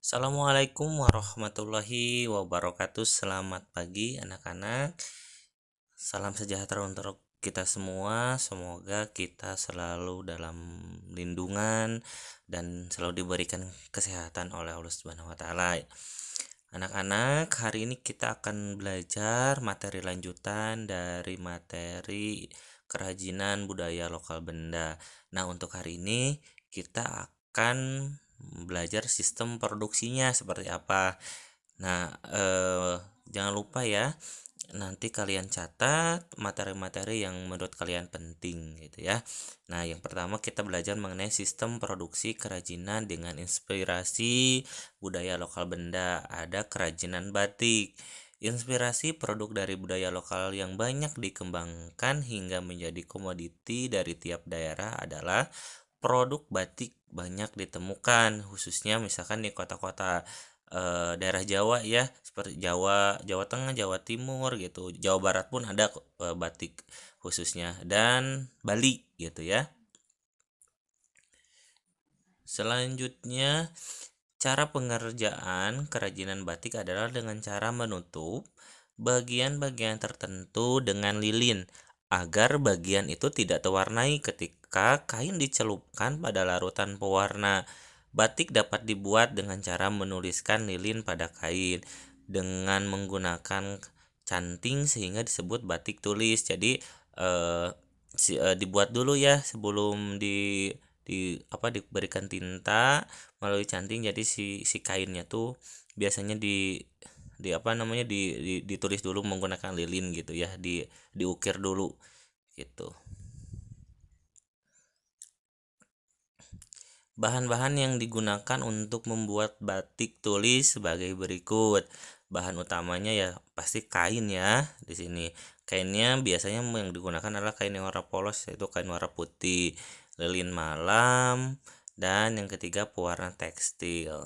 Assalamualaikum warahmatullahi wabarakatuh. Selamat pagi anak-anak. Salam sejahtera untuk kita semua. Semoga kita selalu dalam lindungan dan selalu diberikan kesehatan oleh Allah Subhanahu wa taala. Anak-anak, hari ini kita akan belajar materi lanjutan dari materi kerajinan budaya lokal Benda. Nah, untuk hari ini kita akan belajar sistem produksinya seperti apa. Nah, jangan lupa ya, nanti kalian catat materi-materi yang menurut kalian penting gitu ya. Nah, yang pertama kita belajar mengenai sistem produksi kerajinan dengan inspirasi budaya lokal Benda. Ada kerajinan batik. Inspirasi produk dari budaya lokal yang banyak dikembangkan hingga menjadi komoditi dari tiap daerah adalah produk batik banyak ditemukan, khususnya misalkan di kota-kota daerah Jawa ya, seperti Jawa, Jawa Tengah, Jawa Timur gitu. Jawa Barat pun ada batik khususnya, dan Bali gitu ya. Selanjutnya, cara pengerjaan kerajinan batik adalah dengan cara menutup bagian-bagian tertentu dengan lilin agar bagian itu tidak terwarnai ketika kain dicelupkan pada larutan pewarna. Batik dapat dibuat dengan cara menuliskan lilin pada kain dengan menggunakan canting sehingga disebut batik tulis. Jadi dibuat dulu ya sebelum diberikan tinta melalui canting. Jadi si kainnya tuh biasanya ditulis dulu menggunakan lilin gitu ya, diukir dulu gitu. Bahan-bahan yang digunakan untuk membuat batik tulis sebagai berikut. Bahan utamanya ya pasti kain ya. Di sini kainnya biasanya yang digunakan adalah kain yang warna polos, yaitu kain warna putih, lilin malam, dan yang ketiga pewarna tekstil.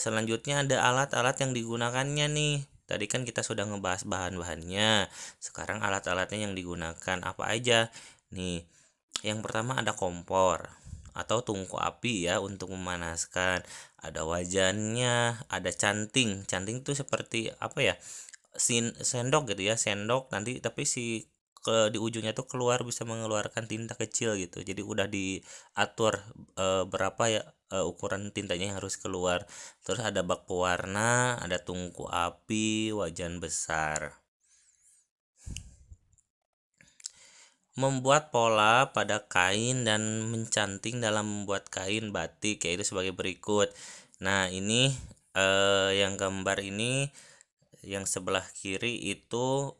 Selanjutnya ada alat-alat yang digunakannya nih. Tadi kan kita sudah ngebahas bahan-bahannya. Sekarang alat-alatnya yang digunakan apa aja? Nih, yang pertama ada kompor atau tungku api ya untuk memanaskan. Ada wajannya, ada canting. Canting itu seperti apa ya? Sendok gitu ya, sendok nanti tapi di ujungnya tuh bisa mengeluarkan tinta kecil gitu. Jadi udah diatur berapa ya ukuran tintanya yang harus keluar. Terus ada bak pewarna, ada tungku api, wajan besar. Membuat pola pada kain dan mencanting dalam membuat kain batik yaitu sebagai berikut. Nah, ini yang gambar ini yang sebelah kiri itu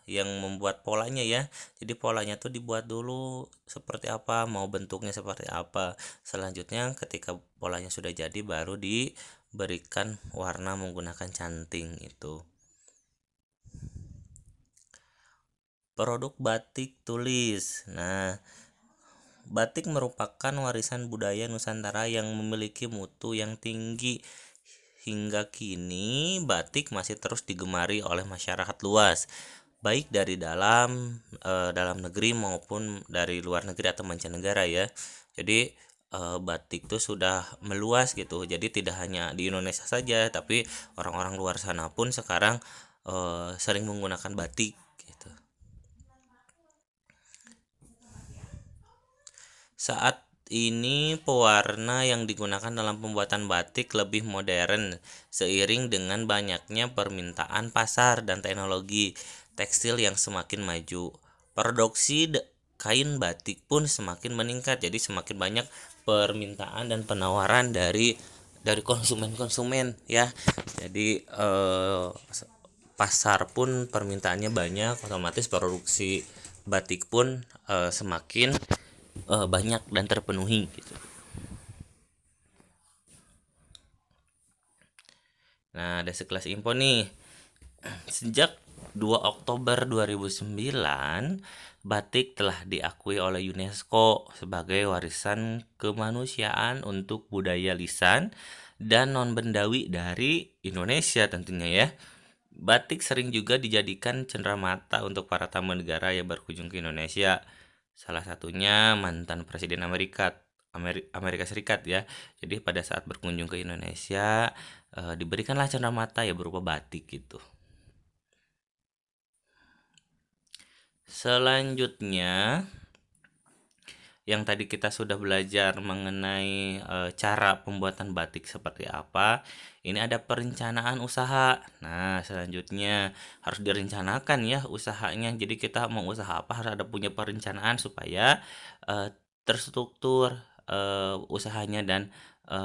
yang membuat polanya ya. Jadi polanya tuh dibuat dulu seperti apa, mau bentuknya seperti apa. Selanjutnya ketika polanya sudah jadi baru diberikan warna menggunakan canting itu. Produk batik tulis. Nah, batik merupakan warisan budaya Nusantara yang memiliki mutu yang tinggi. Hingga kini, batik masih terus digemari oleh masyarakat luas, baik dari dalam negeri maupun dari luar negeri atau mancanegara ya. Jadi batik itu sudah meluas gitu. Jadi tidak hanya di Indonesia saja, tapi orang-orang luar sana pun sekarang sering menggunakan batik gitu. Saat ini pewarna yang digunakan dalam pembuatan batik lebih modern seiring dengan banyaknya permintaan pasar dan teknologi tekstil yang semakin maju. Produksi kain batik pun semakin meningkat. Jadi semakin banyak permintaan dan penawaran dari konsumen-konsumen ya. Jadi pasar pun permintaannya banyak, otomatis produksi batik pun semakin banyak dan terpenuhi gitu. Nah, ada sekelas info nih. Sejak 2 Oktober 2009, batik telah diakui oleh UNESCO sebagai warisan kemanusiaan untuk budaya lisan dan non-bendawi dari Indonesia tentunya ya. Batik sering juga dijadikan cenderamata untuk para tamu negara yang berkunjung ke Indonesia. Salah satunya mantan Presiden Amerika Amerika Serikat ya. Jadi pada saat berkunjung ke Indonesia diberikanlah cenderamata ya berupa batik gitu. Selanjutnya yang tadi kita sudah belajar mengenai cara pembuatan batik seperti apa. Ini ada perencanaan usaha. Nah, selanjutnya harus direncanakan ya usahanya. Jadi kita mau usaha apa harus ada punya perencanaan supaya terstruktur usahanya dan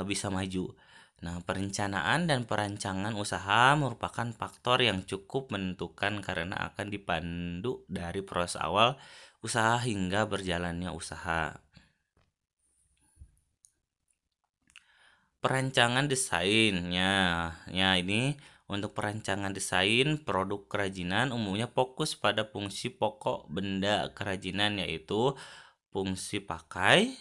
bisa maju. Nah, perencanaan dan perancangan usaha merupakan faktor yang cukup menentukan karena akan dipandu dari proses awal usaha hingga berjalannya usaha. Perancangan desainnya, ya ini untuk perancangan desain produk kerajinan umumnya fokus pada fungsi pokok benda kerajinan yaitu fungsi pakai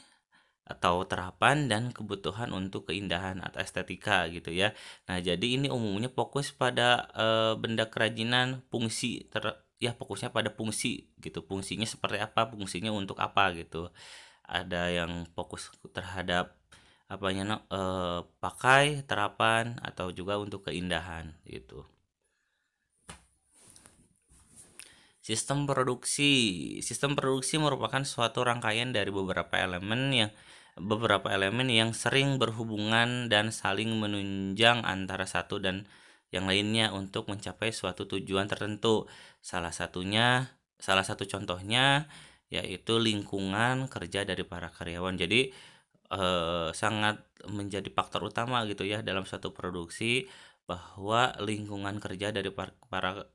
atau terapan dan kebutuhan untuk keindahan atau estetika gitu ya. Nah, jadi ini umumnya fokus pada benda kerajinan ya fokusnya pada fungsi gitu. Fungsinya seperti apa, fungsinya untuk apa gitu. Ada yang fokus terhadap pakai, terapan atau juga untuk keindahan gitu. Sistem produksi merupakan suatu rangkaian dari beberapa elemen yang sering berhubungan dan saling menunjang antara satu dan yang lainnya untuk mencapai suatu tujuan tertentu. Salah satu contohnya yaitu lingkungan kerja dari para karyawan. Jadi sangat menjadi faktor utama gitu ya dalam suatu produksi bahwa lingkungan kerja dari para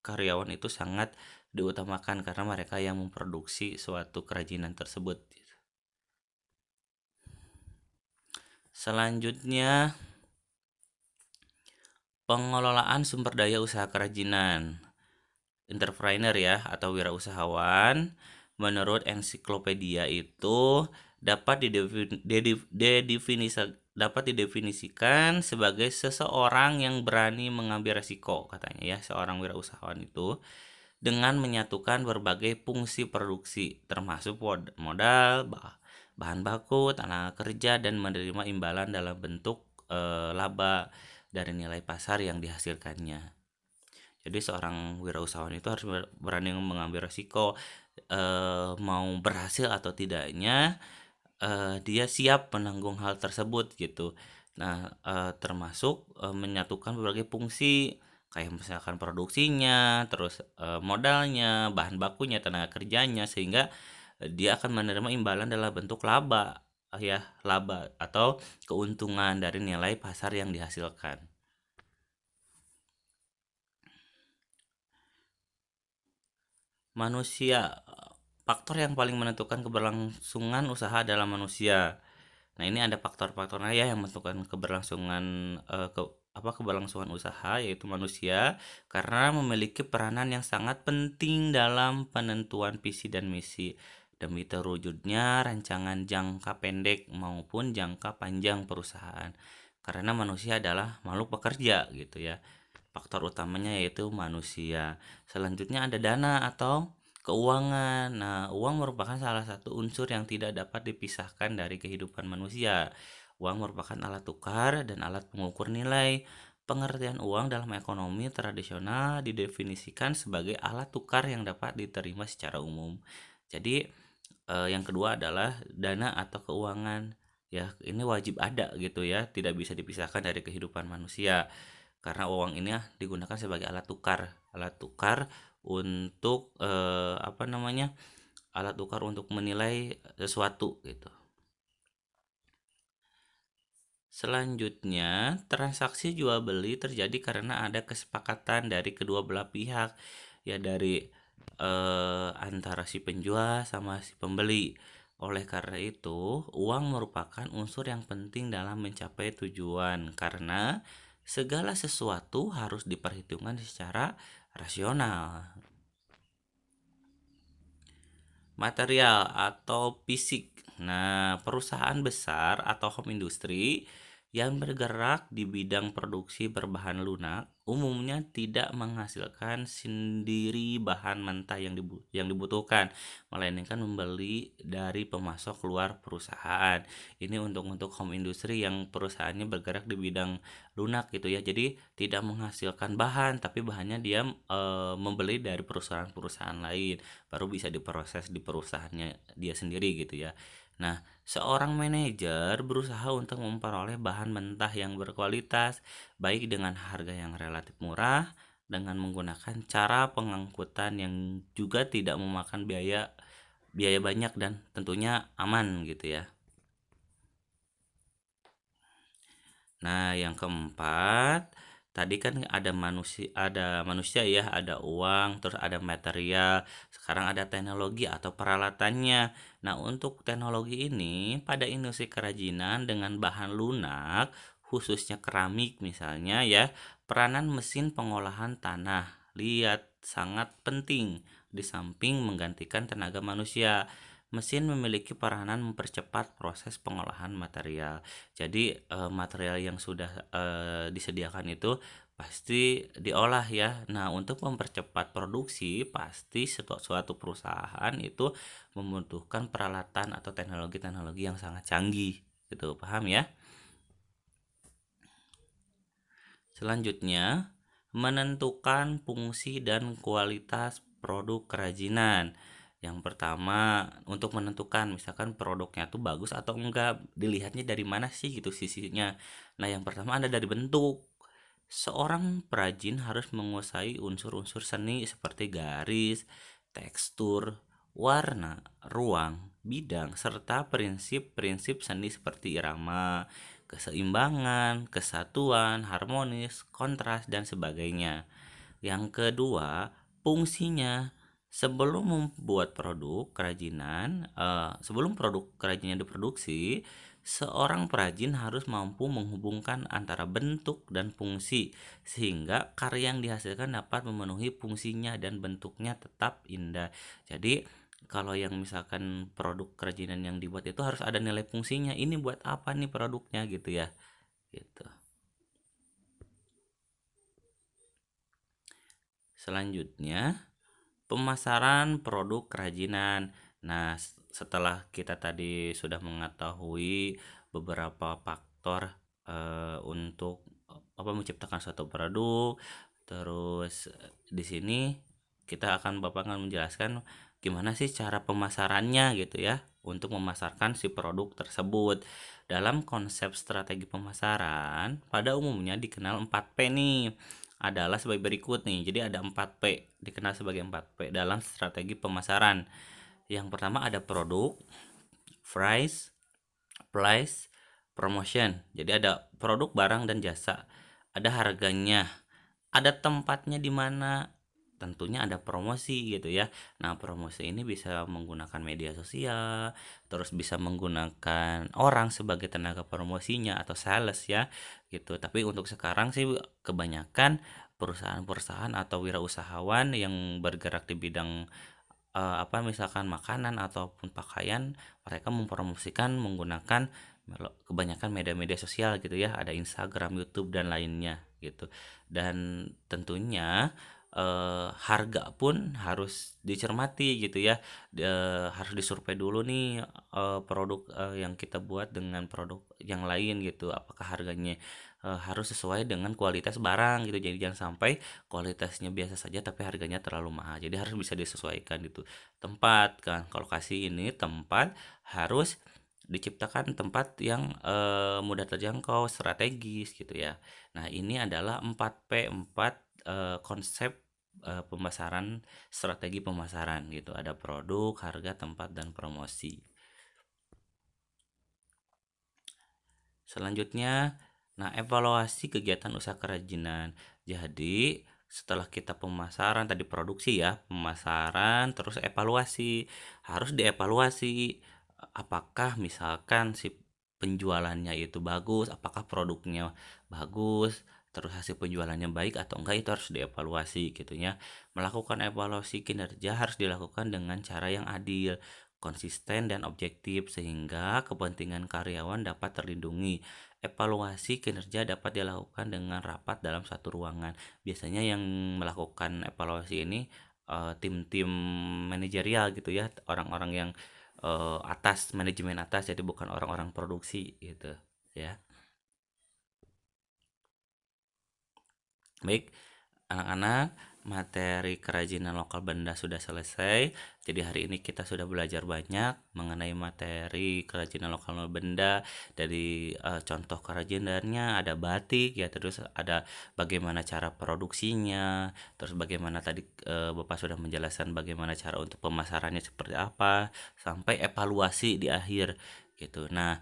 karyawan itu sangat diutamakan karena mereka yang memproduksi suatu kerajinan tersebut. Selanjutnya, pengelolaan sumber daya usaha kerajinan. Entrepreneur ya atau wirausahawan menurut ensiklopedia itu dapat didefinisikan sebagai seseorang yang berani mengambil resiko katanya ya. Seorang wirausahawan itu dengan menyatukan berbagai fungsi produksi termasuk modal, bahan baku, tenaga kerja dan menerima imbalan dalam bentuk laba dari nilai pasar yang dihasilkannya. Jadi seorang wirausahawan itu harus berani mengambil resiko, mau berhasil atau tidaknya dia siap menanggung hal tersebut gitu. Nah, termasuk menyatukan berbagai fungsi kayak misalkan produksinya, terus modalnya, bahan bakunya, tenaga kerjanya sehingga dia akan menerima imbalan dalam bentuk laba atau keuntungan dari nilai pasar yang dihasilkan. Manusia, faktor yang paling menentukan keberlangsungan usaha adalah manusia. Nah, ini ada faktor-faktornya ya yang menentukan keberlangsungan usaha yaitu manusia karena memiliki peranan yang sangat penting dalam penentuan visi dan misi demi terwujudnya rancangan jangka pendek maupun jangka panjang perusahaan. Karena manusia adalah makhluk pekerja gitu ya. Faktor utamanya yaitu manusia. Selanjutnya ada dana atau keuangan. Nah, uang merupakan salah satu unsur yang tidak dapat dipisahkan dari kehidupan manusia. Uang merupakan alat tukar dan alat pengukur nilai. Pengertian uang dalam ekonomi tradisional didefinisikan sebagai alat tukar yang dapat diterima secara umum. Jadi, yang kedua adalah dana atau keuangan. Ya, ini wajib ada gitu ya, tidak bisa dipisahkan dari kehidupan manusia karena uang ini digunakan sebagai alat tukar untuk alat tukar untuk menilai sesuatu gitu. Selanjutnya, transaksi jual beli terjadi karena ada kesepakatan dari kedua belah pihak ya dari antara si penjual sama si pembeli. Oleh karena itu, uang merupakan unsur yang penting dalam mencapai tujuan karena segala sesuatu harus diperhitungkan secara rasional. Material atau fisik. Nah, perusahaan besar atau home industry yang bergerak di bidang produksi berbahan lunak umumnya tidak menghasilkan sendiri bahan mentah yang dibutuhkan, melainkan membeli dari pemasok luar perusahaan. Ini untuk home industry yang perusahaannya bergerak di bidang lunak gitu ya. Jadi tidak menghasilkan bahan, tapi bahannya dia membeli dari perusahaan-perusahaan lain, baru bisa diproses di perusahaannya dia sendiri gitu ya. Nah, seorang manajer berusaha untuk memperoleh bahan mentah yang berkualitas, baik dengan harga yang relatif murah, dengan menggunakan cara pengangkutan yang juga tidak memakan biaya biaya banyak dan tentunya aman gitu ya. Nah, yang keempat, tadi kan ada manusia ya, ada uang, terus ada material, sekarang ada teknologi atau peralatannya. Nah, untuk teknologi ini pada industri kerajinan dengan bahan lunak, khususnya keramik misalnya ya, peranan mesin pengolahan tanah liat sangat penting di samping menggantikan tenaga manusia. Mesin memiliki peranan mempercepat proses pengolahan material. Jadi material yang sudah disediakan itu pasti diolah ya. Nah, untuk mempercepat produksi pasti suatu perusahaan itu membutuhkan peralatan atau teknologi-teknologi yang sangat canggih gitu. Paham ya? Selanjutnya, menentukan fungsi dan kualitas produk kerajinan. Yang pertama, untuk menentukan misalkan produknya tuh bagus atau enggak, dilihatnya dari mana sih gitu sisinya. Nah, yang pertama ada dari bentuk. Seorang perajin harus menguasai unsur-unsur seni seperti garis, tekstur, warna, ruang, bidang, serta prinsip-prinsip seni seperti irama, keseimbangan, kesatuan, harmonis, kontras, dan sebagainya. Yang kedua, fungsinya. Sebelum produk kerajinan diproduksi, seorang perajin harus mampu menghubungkan antara bentuk dan fungsi sehingga karya yang dihasilkan dapat memenuhi fungsinya dan bentuknya tetap indah. Jadi kalau yang misalkan produk kerajinan yang dibuat itu harus ada nilai fungsinya. Ini buat apa nih produknya gitu ya. Gitu. Selanjutnya, pemasaran produk kerajinan. Nah, setelah kita tadi sudah mengetahui beberapa faktor untuk menciptakan suatu produk, terus di sini Bapak akan menjelaskan gimana sih cara pemasarannya gitu ya untuk memasarkan si produk tersebut. Dalam konsep strategi pemasaran, pada umumnya dikenal 4P nih adalah sebagai berikut nih. Jadi ada 4P, dikenal sebagai 4P dalam strategi pemasaran. Yang pertama ada produk, price, promotion. Jadi ada produk, barang, dan jasa. Ada harganya, ada tempatnya di mana, tentunya ada promosi gitu ya. Nah, promosi ini bisa menggunakan media sosial, terus bisa menggunakan orang sebagai tenaga promosinya atau sales ya gitu. Tapi untuk sekarang sih kebanyakan perusahaan-perusahaan atau wirausahawan yang bergerak di bidang misalkan makanan ataupun pakaian, mereka mempromosikan menggunakan kebanyakan media-media sosial gitu ya, ada Instagram, YouTube, dan lainnya gitu. Dan tentunya harga pun harus dicermati gitu ya. Harus disurvei dulu nih produk yang kita buat dengan produk yang lain gitu, apakah harganya harus sesuai dengan kualitas barang gitu. Jadi jangan sampai kualitasnya biasa saja tapi harganya terlalu mahal. Jadi harus bisa disesuaikan gitu. Tempat kan, kalau kasih ini tempat harus diciptakan tempat yang mudah terjangkau, strategis gitu ya. Nah, ini adalah 4P, 4 konsep pemasaran, strategi pemasaran gitu. Ada produk, harga, tempat, dan promosi. Selanjutnya, nah, evaluasi kegiatan usaha kerajinan. Jadi, setelah kita pemasaran tadi, produksi ya, pemasaran terus evaluasi. Harus dievaluasi apakah misalkan si penjualannya itu bagus, apakah produknya bagus, terus hasil penjualannya baik atau enggak, itu harus dievaluasi gitu ya. Melakukan evaluasi kinerja harus dilakukan dengan cara yang adil. konsisten dan objektif sehingga kepentingan karyawan dapat terlindungi. Evaluasi kinerja dapat dilakukan dengan rapat dalam satu ruangan. Biasanya yang melakukan evaluasi ini tim-tim manajerial gitu ya, orang-orang yang atas, manajemen atas, jadi bukan orang-orang produksi gitu ya. Baik, anak-anak, materi kerajinan lokal benda sudah selesai. Jadi hari ini kita sudah belajar banyak mengenai materi kerajinan lokal benda. Dari contoh kerajinannya ada batik ya, terus ada bagaimana cara produksinya, terus bagaimana tadi Bapak sudah menjelaskan bagaimana cara untuk pemasarannya seperti apa, sampai evaluasi di akhir gitu. Nah,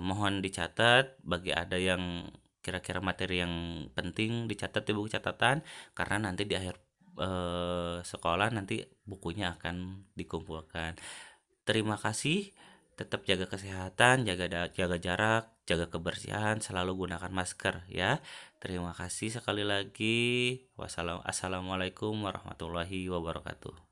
mohon dicatat bagi ada yang kira-kira materi yang penting dicatat di buku catatan, karena nanti di akhir sekolah nanti bukunya akan dikumpulkan. Terima kasih, tetap jaga kesehatan, jaga jarak, jaga kebersihan, selalu gunakan masker ya. Terima kasih sekali lagi. Assalamualaikum warahmatullahi wabarakatuh.